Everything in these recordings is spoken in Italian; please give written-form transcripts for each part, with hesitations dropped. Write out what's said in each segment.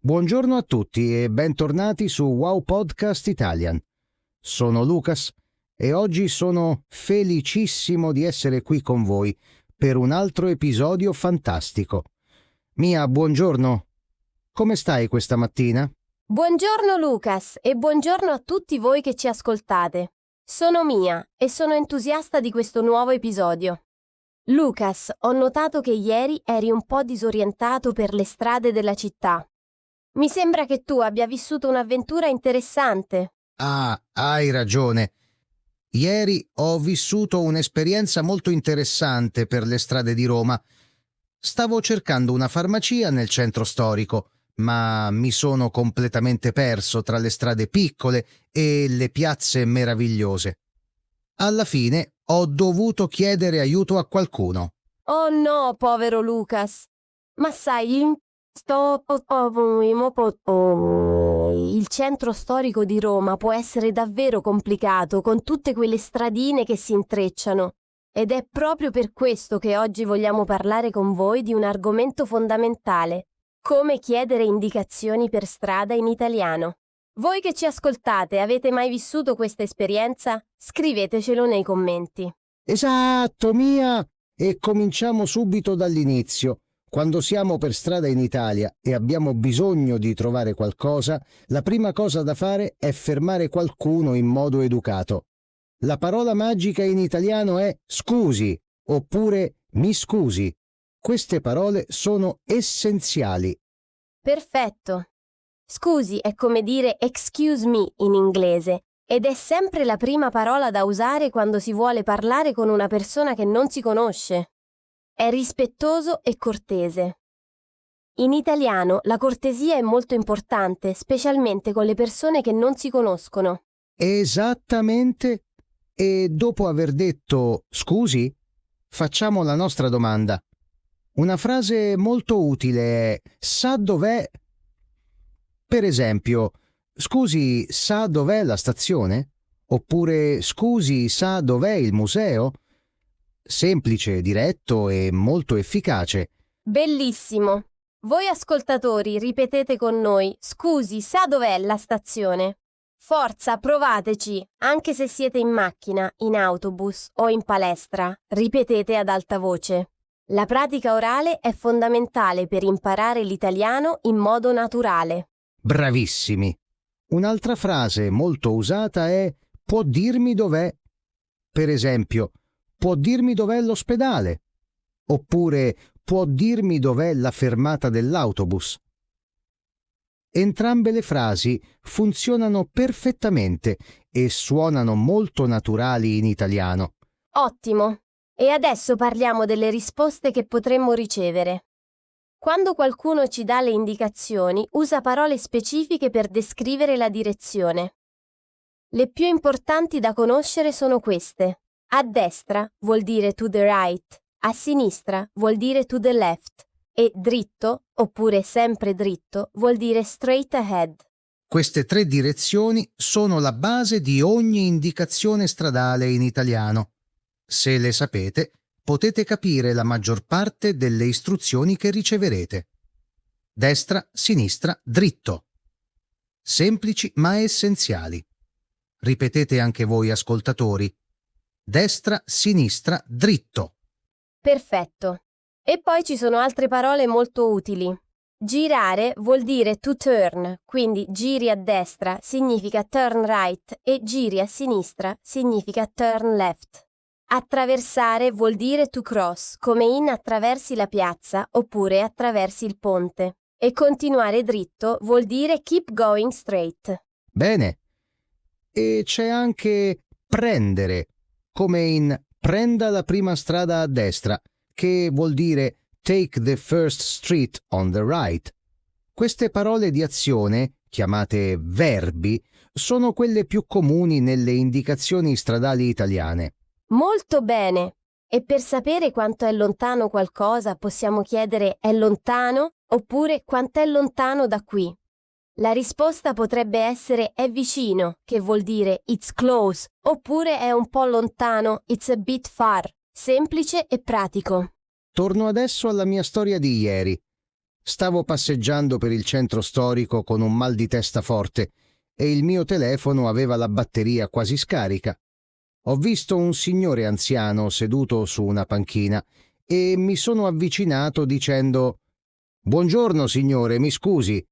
Buongiorno a tutti e bentornati su Wow Podcast Italian. Sono Lucas e oggi sono felicissimo di essere qui con voi per un altro episodio fantastico. Mia, buongiorno. Come stai questa mattina? Buongiorno Lucas e buongiorno a tutti voi che ci ascoltate. Sono Mia e sono entusiasta di questo nuovo episodio. Lucas, ho notato che ieri eri un po' disorientato per le strade della città. Mi sembra che tu abbia vissuto un'avventura interessante. Ah, hai ragione. Ieri ho vissuto un'esperienza molto interessante per le strade di Roma. Stavo cercando una farmacia nel centro storico, ma mi sono completamente perso tra le strade piccole e le piazze meravigliose. Alla fine ho dovuto chiedere aiuto a qualcuno. Oh no, povero Lucas. Ma sai, il centro storico di Roma può essere davvero complicato con tutte quelle stradine che si intrecciano. Ed è proprio per questo che oggi vogliamo parlare con voi di un argomento fondamentale: come chiedere indicazioni per strada in italiano. Voi che ci ascoltate, avete mai vissuto questa esperienza? Scrivetecelo nei commenti. Esatto, Mia! E cominciamo subito dall'inizio. Quando siamo per strada in Italia e abbiamo bisogno di trovare qualcosa, la prima cosa da fare è fermare qualcuno in modo educato. La parola magica in italiano è scusi oppure mi scusi. Queste parole sono essenziali. Perfetto. Scusi è come dire excuse me in inglese ed è sempre la prima parola da usare quando si vuole parlare con una persona che non si conosce. È rispettoso e cortese. In italiano la cortesia è molto importante, specialmente con le persone che non si conoscono. Esattamente. E dopo aver detto scusi, facciamo la nostra domanda. Una frase molto utile è sa dov'è? Per esempio, scusi, sa dov'è la stazione? Oppure scusi, sa dov'è il museo? Semplice, diretto e molto efficace. Bellissimo! Voi ascoltatori ripetete con noi: scusi, sa dov'è la stazione? Forza, provateci, anche se siete in macchina, in autobus o in palestra, ripetete ad alta voce. La pratica orale è fondamentale per imparare l'italiano in modo naturale. Bravissimi! Un'altra frase molto usata è può dirmi dov'è? Per esempio, può dirmi dov'è l'ospedale? Oppure può dirmi dov'è la fermata dell'autobus? Entrambe le frasi funzionano perfettamente e suonano molto naturali in italiano. Ottimo! E adesso parliamo delle risposte che potremmo ricevere. Quando qualcuno ci dà le indicazioni, usa parole specifiche per descrivere la direzione. Le più importanti da conoscere sono queste. A destra vuol dire to the right, a sinistra vuol dire to the left e dritto, oppure sempre dritto, vuol dire straight ahead. Queste tre direzioni sono la base di ogni indicazione stradale in italiano. Se le sapete, potete capire la maggior parte delle istruzioni che riceverete. Destra, sinistra, dritto. Semplici ma essenziali. Ripetete anche voi, ascoltatori. Destra, sinistra, dritto. Perfetto. E poi ci sono altre parole molto utili. Girare vuol dire to turn, quindi giri a destra significa turn right e giri a sinistra significa turn left. Attraversare vuol dire to cross, come in attraversi la piazza oppure attraversi il ponte. E continuare dritto vuol dire keep going straight. Bene. E c'è anche prendere, come in prenda la prima strada a destra, che vuol dire take the first street on the right. Queste parole di azione, chiamate verbi, sono quelle più comuni nelle indicazioni stradali italiane. Molto bene! E per sapere quanto è lontano qualcosa possiamo chiedere è lontano oppure quanto è lontano da qui. La risposta potrebbe essere è vicino, che vuol dire it's close, oppure è un po' lontano, it's a bit far. Semplice e pratico. Torno adesso alla mia storia di ieri. Stavo passeggiando per il centro storico con un mal di testa forte e il mio telefono aveva la batteria quasi scarica. Ho visto un signore anziano seduto su una panchina e mi sono avvicinato dicendo: «Buongiorno signore, mi scusi,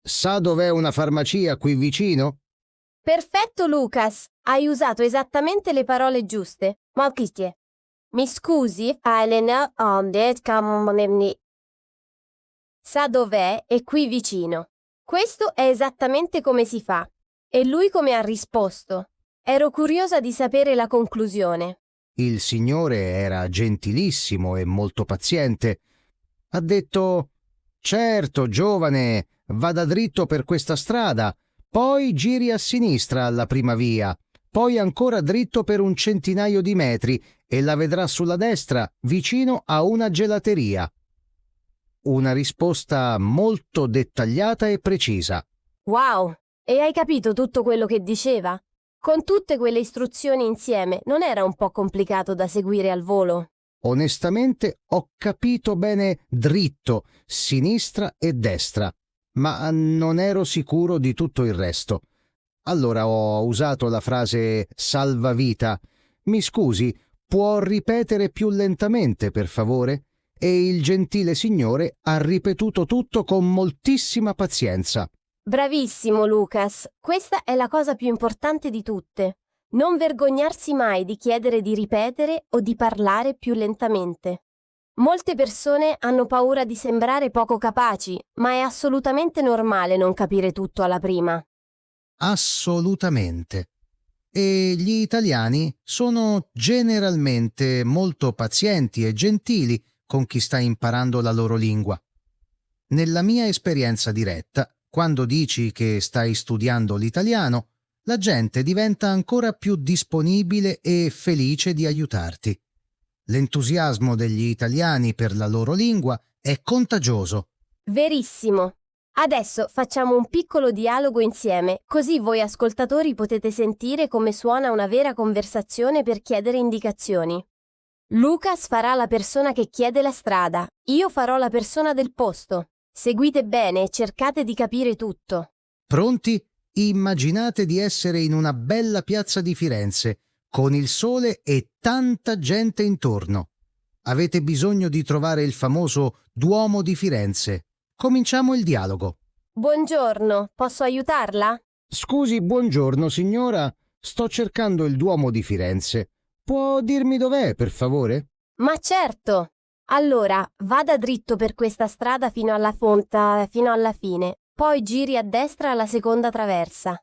sa dov'è una farmacia qui vicino?» Perfetto, Lucas. Hai usato esattamente le parole giuste. Malkitie. Mi scusi, Elena, sa dov'è? È qui vicino. Questo è esattamente come si fa. E lui come ha risposto? Ero curiosa di sapere la conclusione. Il signore era gentilissimo e molto paziente. Ha detto: «Certo, giovane, vada dritto per questa strada, poi giri a sinistra alla prima via, poi ancora dritto per un centinaio di metri e la vedrà sulla destra, vicino a una gelateria». Una risposta molto dettagliata e precisa. Wow! E hai capito tutto quello che diceva? Con tutte quelle istruzioni insieme, non era un po' complicato da seguire al volo? Onestamente ho capito bene dritto, sinistra e destra, ma non ero sicuro di tutto il resto. Allora ho usato la frase salvavita. «Mi scusi, può ripetere più lentamente, per favore?» E il gentile signore ha ripetuto tutto con moltissima pazienza. Bravissimo, Lucas. Questa è la cosa più importante di tutte. Non vergognarsi mai di chiedere di ripetere o di parlare più lentamente. Molte persone hanno paura di sembrare poco capaci, ma è assolutamente normale non capire tutto alla prima. Assolutamente. E gli italiani sono generalmente molto pazienti e gentili con chi sta imparando la loro lingua. Nella mia esperienza diretta, quando dici che stai studiando l'italiano, la gente diventa ancora più disponibile e felice di aiutarti. L'entusiasmo degli italiani per la loro lingua è contagioso. Verissimo. Adesso facciamo un piccolo dialogo insieme, così voi ascoltatori potete sentire come suona una vera conversazione per chiedere indicazioni. Lucas farà la persona che chiede la strada, io farò la persona del posto. Seguite bene e cercate di capire tutto. Pronti? Immaginate di essere in una bella piazza di Firenze, con il sole e tanta gente intorno. Avete bisogno di trovare il famoso Duomo di Firenze. Cominciamo il dialogo. Buongiorno, posso aiutarla? Scusi, buongiorno signora, sto cercando il Duomo di Firenze. Può dirmi dov'è, per favore? Ma certo! Allora, vada dritto per questa strada fino alla fonta, fino alla fine, poi giri a destra alla seconda traversa.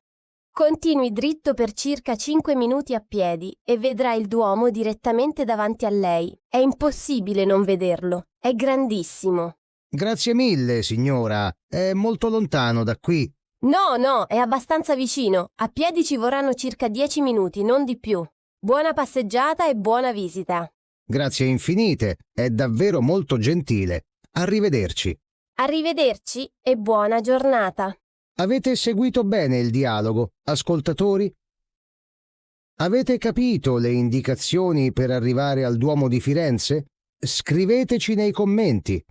Continui dritto per circa 5 minuti a piedi e vedrà il Duomo direttamente davanti a lei. È impossibile non vederlo, è grandissimo. Grazie mille, signora. È molto lontano da qui. No, è abbastanza vicino. A piedi ci vorranno circa 10 minuti, non di più. Buona passeggiata e buona visita. Grazie infinite, è davvero molto gentile. Arrivederci. Arrivederci e buona giornata. Avete seguito bene il dialogo, ascoltatori? Avete capito le indicazioni per arrivare al Duomo di Firenze? Scriveteci nei commenti.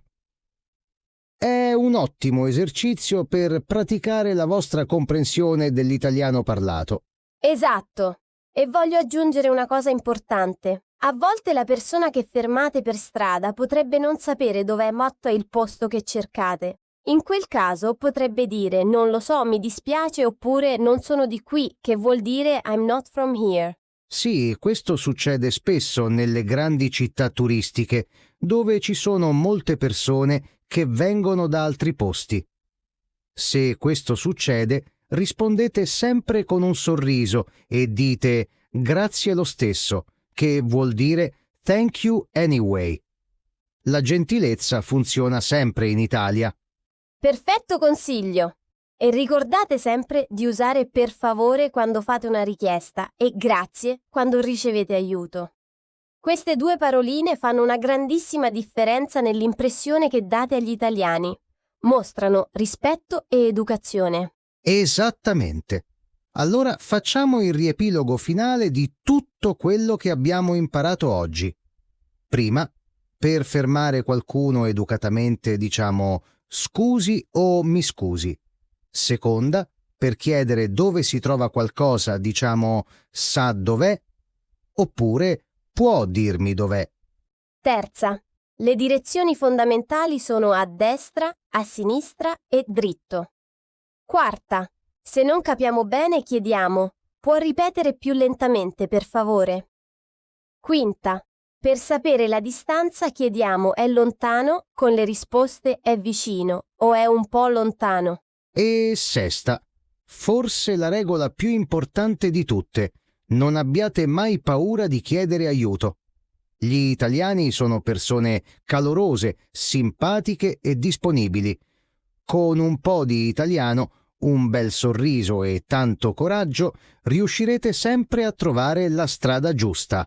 È un ottimo esercizio per praticare la vostra comprensione dell'italiano parlato. Esatto. E voglio aggiungere una cosa importante. A volte la persona che fermate per strada potrebbe non sapere dov'è matto il posto che cercate. In quel caso potrebbe dire «non lo so, mi dispiace» oppure «non sono di qui», che vuol dire «I'm not from here». Sì, questo succede spesso nelle grandi città turistiche, dove ci sono molte persone che vengono da altri posti. Se questo succede, rispondete sempre con un sorriso e dite «grazie lo stesso», che vuol dire «thank you anyway». La gentilezza funziona sempre in Italia. Perfetto consiglio! E ricordate sempre di usare per favore quando fate una richiesta e grazie quando ricevete aiuto. Queste due paroline fanno una grandissima differenza nell'impressione che date agli italiani. Mostrano rispetto e educazione. Esattamente. Allora facciamo il riepilogo finale di tutto quello che abbiamo imparato oggi. Prima, per fermare qualcuno educatamente diciamo scusi o mi scusi. Seconda, per chiedere dove si trova qualcosa, diciamo sa dov'è, oppure può dirmi dov'è. Terza. Le direzioni fondamentali sono a destra, a sinistra e dritto. Quarta. Se non capiamo bene chiediamo: può ripetere più lentamente, per favore? Quinta. Per sapere la distanza chiediamo: è lontano, con le risposte è vicino o è un po' lontano. E sesta, forse la regola più importante di tutte: non abbiate mai paura di chiedere aiuto. Gli italiani sono persone calorose, simpatiche e disponibili. Con un po' di italiano, un bel sorriso e tanto coraggio, riuscirete sempre a trovare la strada giusta.